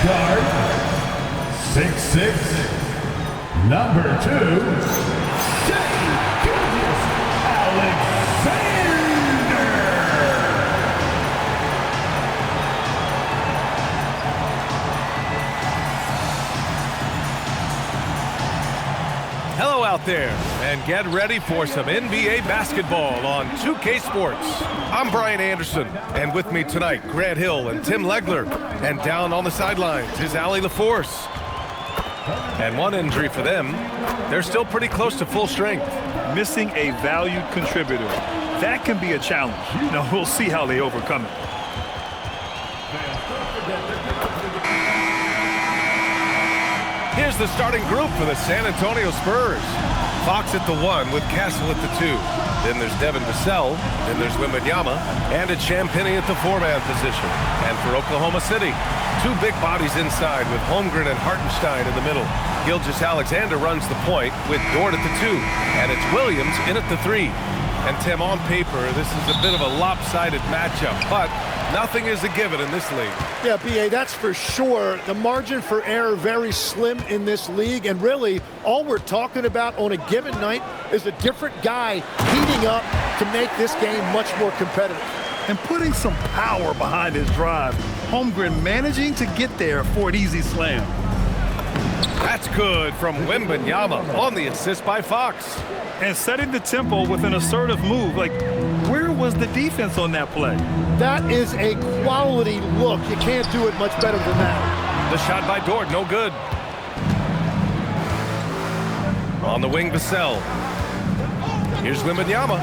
Guard, 6'6", number 2, Alexander. Hello out there, and get ready for some NBA basketball on 2K Sports. I'm Brian Anderson, and with me tonight, Grant Hill and Tim Legler. And down on the sidelines is Allie LaForce. And one injury for them, they're still pretty close to full strength. Missing a valued contributor. That can be a challenge. Now, we'll see how they overcome it. Here's the starting group for the San Antonio Spurs. Fox at the 1 with Castle at the 2. Then there's Devin Vassell. Then there's Wembanyama. And it's Champagnie at the 4-man position. And for Oklahoma City, 2 big bodies inside with Holmgren and Hartenstein in the middle. Gilgeous-Alexander runs the point with Dort at the 2. And it's Williams in at the 3. And Tim, on paper, this is a bit of a lopsided matchup, but nothing is a given in this league. Yeah, B.A., that's for sure. The margin for error very slim in this league, and really all we're talking about on a given night is a different guy heating up to make this game much more competitive. And putting some power behind his drive. Holmgren managing to get there for an easy slam. That's good from Wembanyama on the assist by Fox. And setting the tempo with an assertive move. Like, where was the defense on that play? That is a quality look. You can't do it much better than that. The shot by Dort, no good. On the wing, Vassell. Here's Wembanyama.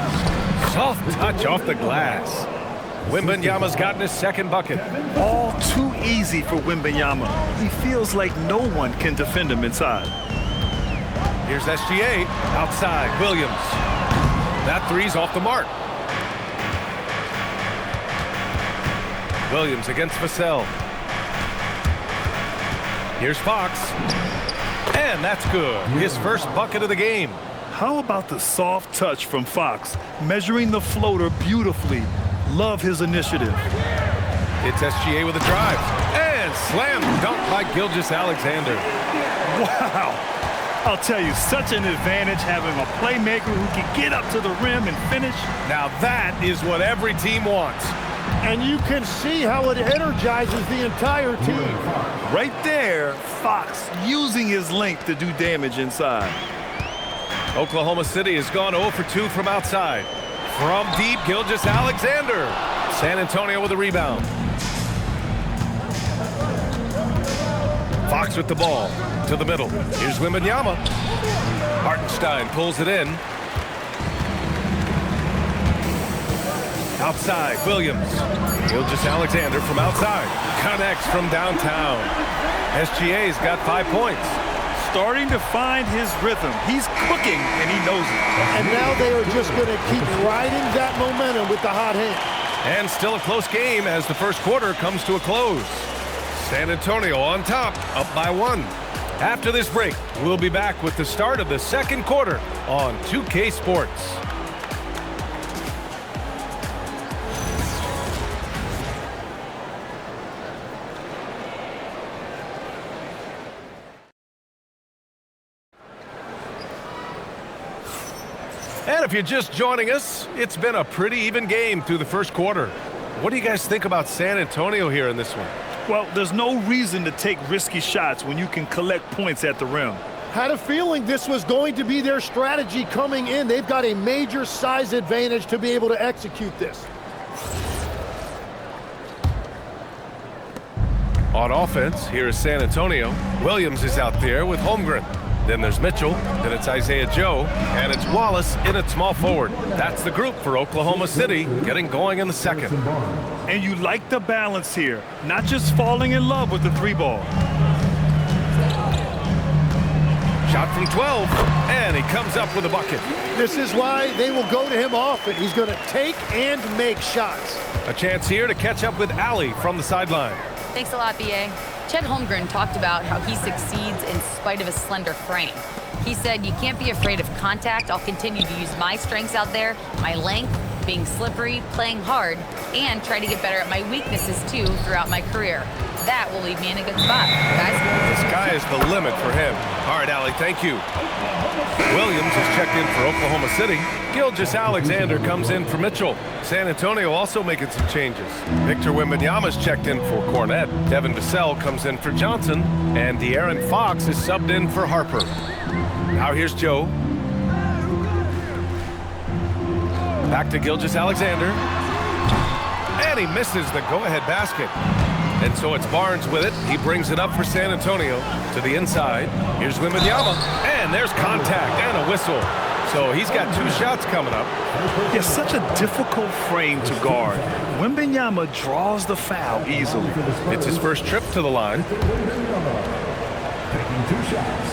Soft touch off the glass. Wembanyama's gotten his second bucket. All too easy for Wembanyama. He feels like no one can defend him inside. Here's SGA outside. Williams. That three's off the mark. Williams against Vassell. Here's Fox. And that's good. His first bucket of the game. How about the soft touch from Fox? Measuring the floater beautifully. Love his initiative. It's SGA with a drive. And slam dunk by Gilgeous-Alexander. Wow. I'll tell you, such an advantage having a playmaker who can get up to the rim and finish. Now that is what every team wants. And you can see how it energizes the entire team. Right there, Fox using his length to do damage inside. Oklahoma City has gone 0 for 2 from outside. From deep, Gilgeous-Alexander. San Antonio with a rebound. Fox with the ball to the middle. Here's Wembanyama. Hartenstein pulls it in. Outside, Williams. Gilgeous-Alexander from outside. Connects from downtown. SGA's got 5 points. Starting to find his rhythm. He's cooking, and he knows it. And now they are just going to keep riding that momentum with the hot hand. And still a close game as the first quarter comes to a close. San Antonio on top, up by 1. After this break, we'll be back with the start of the second quarter on 2K Sports. And if you're just joining us, it's been a pretty even game through the first quarter. What do you guys think about San Antonio here in this one? Well, there's no reason to take risky shots when you can collect points at the rim. Had a feeling this was going to be their strategy coming in. They've got a major size advantage to be able to execute this. On offense, here is San Antonio. Williams is out there with Holmgren. Then there's Mitchell, then it's Isaiah Joe, and it's Wallace in at small forward. That's the group for Oklahoma City getting going in the second. And you like the balance here, not just falling in love with the 3-ball. Shot from 12, and he comes up with a bucket. This is why they will go to him often. He's going to take and make shots. A chance here to catch up with Allie from the sideline. Thanks a lot, B.A. Chet Holmgren talked about how he succeeds in spite of his slender frame. He said, "You can't be afraid of contact. I'll continue to use my strengths out there, my length, being slippery, playing hard, and try to get better at my weaknesses too throughout my career." That will leave me in a good spot. Guys? The sky is the limit for him. All right, Allie, thank you. Williams is checked in for Oklahoma City. Gilgeous-Alexander comes in for Mitchell. San Antonio also making some changes. Victor Wembanyama's checked in for Cornette. Devin Vassell comes in for Johnson. And De'Aaron Fox is subbed in for Harper. Now here's Joe. Back to Gilgeous-Alexander. And he misses the go-ahead basket. And so it's Barnes with it. He brings it up for San Antonio to the inside. Here's Wembanyama. And there's contact and a whistle. So he's got 2 shots coming up. It's such a difficult frame to guard. Wembanyama draws the foul easily. It's his first trip to the line. Taking 2 shots.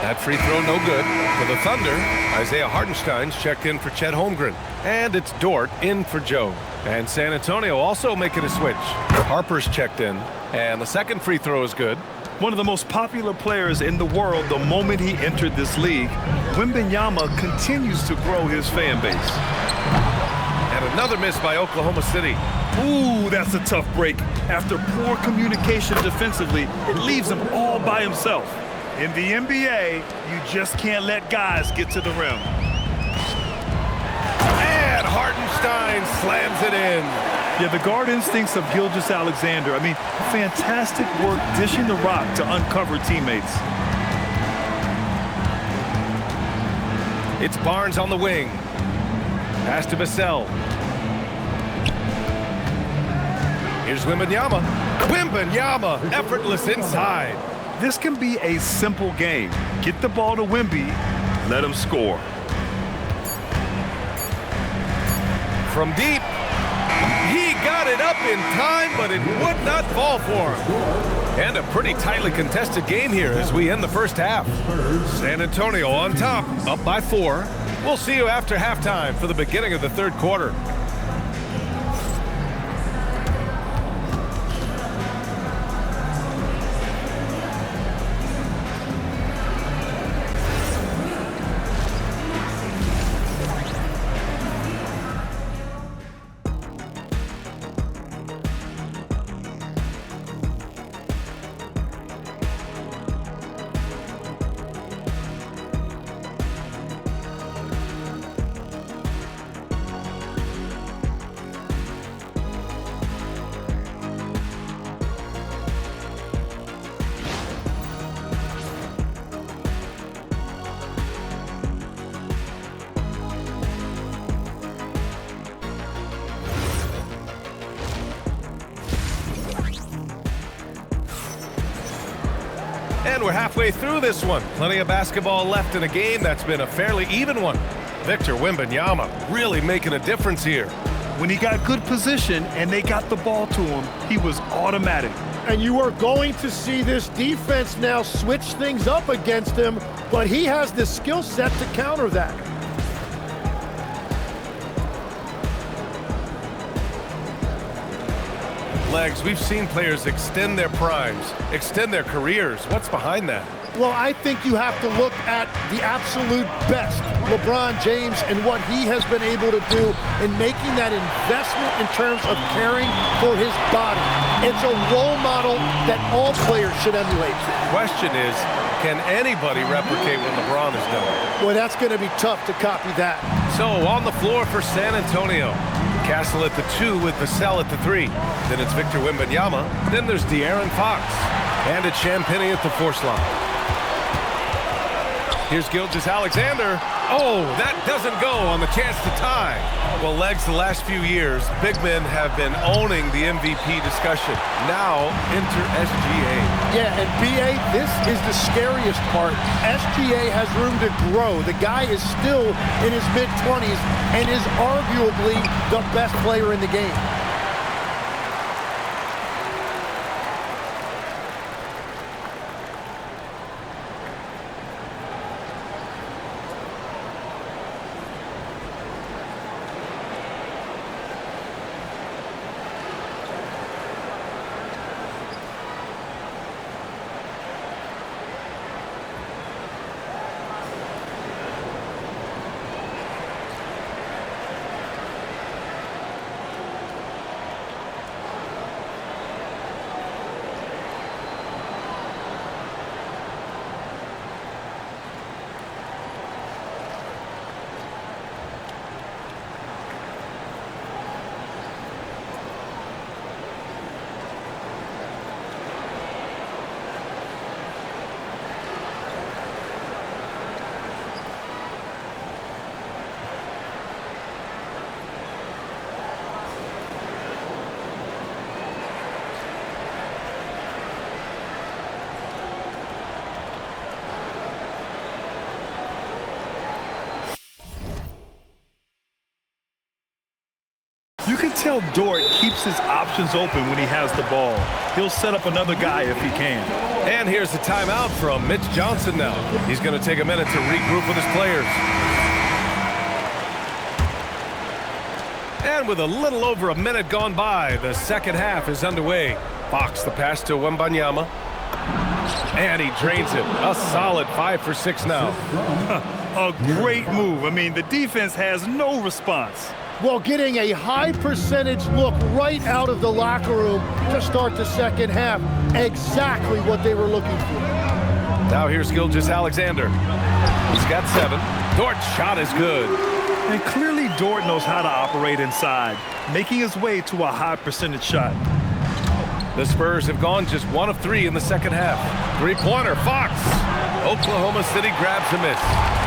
That free throw no good. For the Thunder, Isaiah Hartenstein's checked in for Chet Holmgren. And it's Dort in for Joe. And San Antonio also making a switch. Harper's checked in. And the second free throw is good. One of the most popular players in the world the moment he entered this league, Wembanyama continues to grow his fan base. And another miss by Oklahoma City. Ooh, that's a tough break. After poor communication defensively, it leaves him all by himself. In the NBA, you just can't let guys get to the rim. And Hartenstein slams it in. Yeah, the guard instincts of Gilgeous-Alexander. I mean, fantastic work dishing the rock to uncover teammates. It's Barnes on the wing. Pass to Vassell. Here's Wembanyama. Wembanyama, effortless inside. This can be a simple game. Get the ball to Wemby, let him score. From deep. He got it up in time, but it would not fall for him. And a pretty tightly contested game here as we end the first half. San Antonio on top, up by 4. We'll see you after halftime for the beginning of the third quarter. And we're halfway through this one. Plenty of basketball left in a game that's been a fairly even one. Victor Wembanyama really making a difference here. When he got good position and they got the ball to him, he was automatic. And you are going to see this defense now switch things up against him, but he has the skill set to counter that. Legs, we've seen players extend their primes, extend their careers. What's behind that? Well, I think you have to look at the absolute best, LeBron James, and what he has been able to do in making that investment in terms of caring for his body. It's a role model that all players should emulate. The question is, can anybody replicate what LeBron has done? Boy, that's going to be tough to copy that. So, on the floor for San Antonio. Castle at the 2 with Vassell at the 3. Then it's Victor Wembanyama. Then there's De'Aaron Fox. And it's Champagnie at the 4 slot. Here's Gilgeous-Alexander. Oh, that doesn't go on the chance to tie. Well, Legs, the last few years, big men have been owning the MVP discussion. Now, enter SGA. Yeah, and BA, this is the scariest part. SGA has room to grow. The guy is still in his mid-20s and is arguably the best player in the game. tell Dort keeps his options open when he has the ball. He'll set up another guy if he can. And here's the timeout from Mitch Johnson now. He's going to take a minute to regroup with his players. And with a little over a minute gone by, the second half is underway. Fox the pass to Wembanyama. And he drains it. A solid 5 for 6 now. A great move. I mean, the defense has no response. Well, getting a high percentage look right out of the locker room to start the second half. Exactly what they were looking for. Now here's Gilgeous-Alexander. He's got 7. Dort's shot is good. And clearly Dort knows how to operate inside, making his way to a high percentage shot. The Spurs have gone just 1 of 3 in the second half. Three-pointer, Fox. Oklahoma City grabs a miss.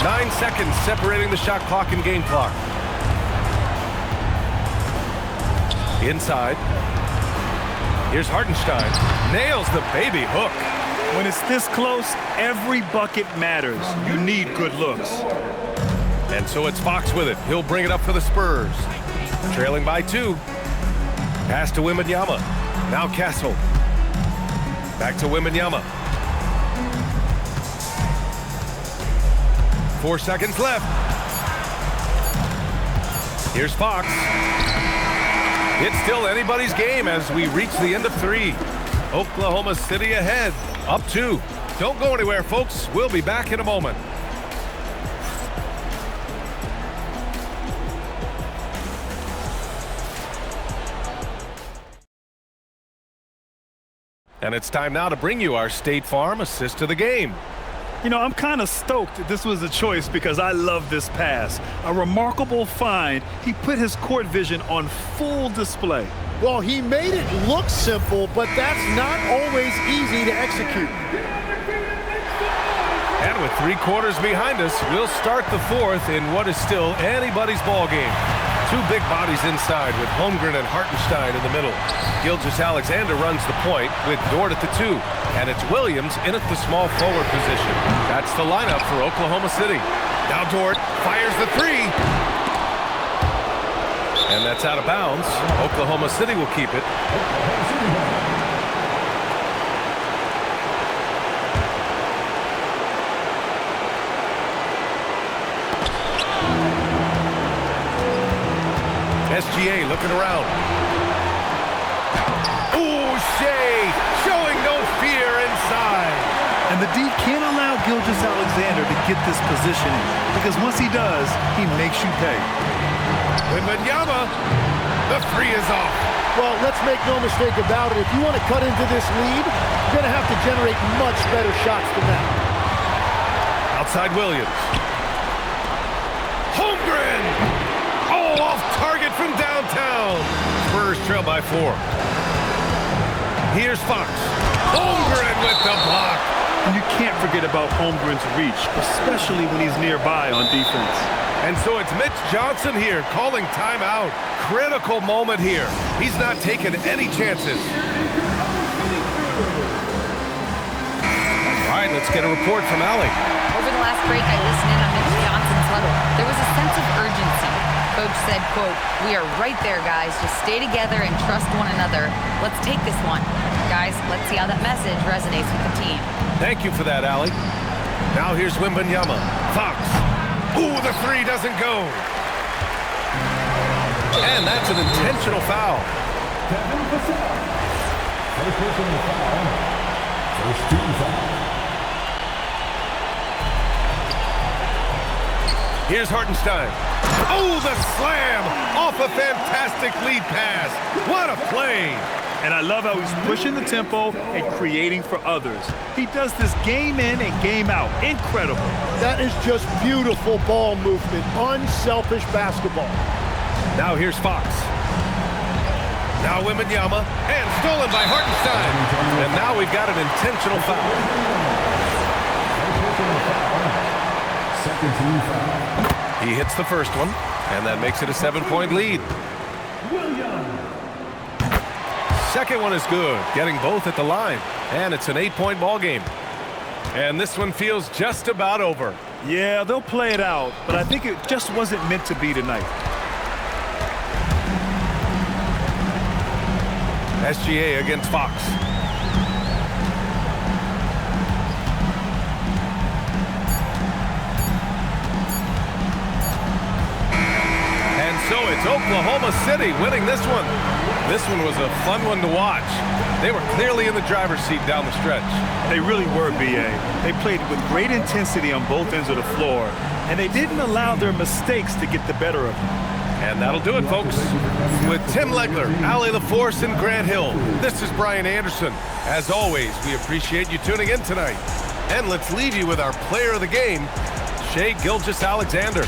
9 seconds separating the shot clock and game clock. Inside. Here's Hartenstein. Nails the baby hook. When it's this close, every bucket matters. You need good looks. And so it's Fox with it. He'll bring it up for the Spurs. Trailing by 2. Pass to Wembanyama. Now Castle. Back to Wembanyama. 4 seconds left. Here's Fox. It's still anybody's game as we reach the end of 3. Oklahoma City ahead. Up 2. Don't go anywhere, folks. We'll be back in a moment. And it's time now to bring you our State Farm assist of the game. You know, I'm kind of stoked this was a choice because I love this pass. A remarkable find. He put his court vision on full display. Well, he made it look simple, but that's not always easy to execute. And with 3 quarters behind us, we'll start the 4th in what is still anybody's ball game. 2 big bodies inside with Holmgren and Hartenstein in the middle. Gilgeous-Alexander runs the point with Dort at the 2. And it's Williams in at the small forward position. That's the lineup for Oklahoma City. Now Dort fires the 3. And that's out of bounds. Oklahoma City will keep it. SGA looking around. Ooh, Shea showing no fear inside. And the D can't allow Gilgeous-Alexander to get this positioning because once he does, he makes you pay. Wembanyama, the 3 is off. Well, let's make no mistake about it. If you want to cut into this lead, you're going to have to generate much better shots than that. Outside Williams. Holmgren! Oh, off target from downtown. Spurs trail by 4. Here's Fox. Holmgren with the block. And you can't forget about Holmgren's reach, especially when he's nearby on defense. And so it's Mitch Johnson here calling timeout. Critical moment here. He's not taking any chances. All right, let's get a report from Allie. Over the last break, I listened in on Mitch Johnson's huddle. There was a sense of urgency. Coach said, quote, "We are right there, guys. Just stay together and trust one another. Let's take this one." Guys, let's see how that message resonates with the team. Thank you for that, Allie. Now here's Wembanyama. Fox. Ooh, the 3 doesn't go. And that's an intentional foul. First team foul. Here's Hartenstein. Oh, the slam off a fantastic lead pass. What a play. And I love how he's pushing the tempo and creating for others. He does this game in and game out. Incredible. That is just beautiful ball movement. Unselfish basketball. Now here's Fox. Now Wembanyama. And stolen by Hartenstein. And now we've got an intentional foul. Second team foul. He hits the first one, and that makes it a 7-point lead. Second one is good, getting both at the line, and it's an 8-point ball game. And this one feels just about over. Yeah, they'll play it out, but I think it just wasn't meant to be tonight. SGA against Fox. And so it's Oklahoma City winning this one. This one was a fun one to watch. They were clearly in the driver's seat down the stretch. They really were, B.A. They played with great intensity on both ends of the floor, and they didn't allow their mistakes to get the better of them. And that'll do it, folks. With Tim Legler, Allie LaForce, and Grant Hill, this is Brian Anderson. As always, we appreciate you tuning in tonight. And let's leave you with our player of the game, Shai Gilgeous-Alexander.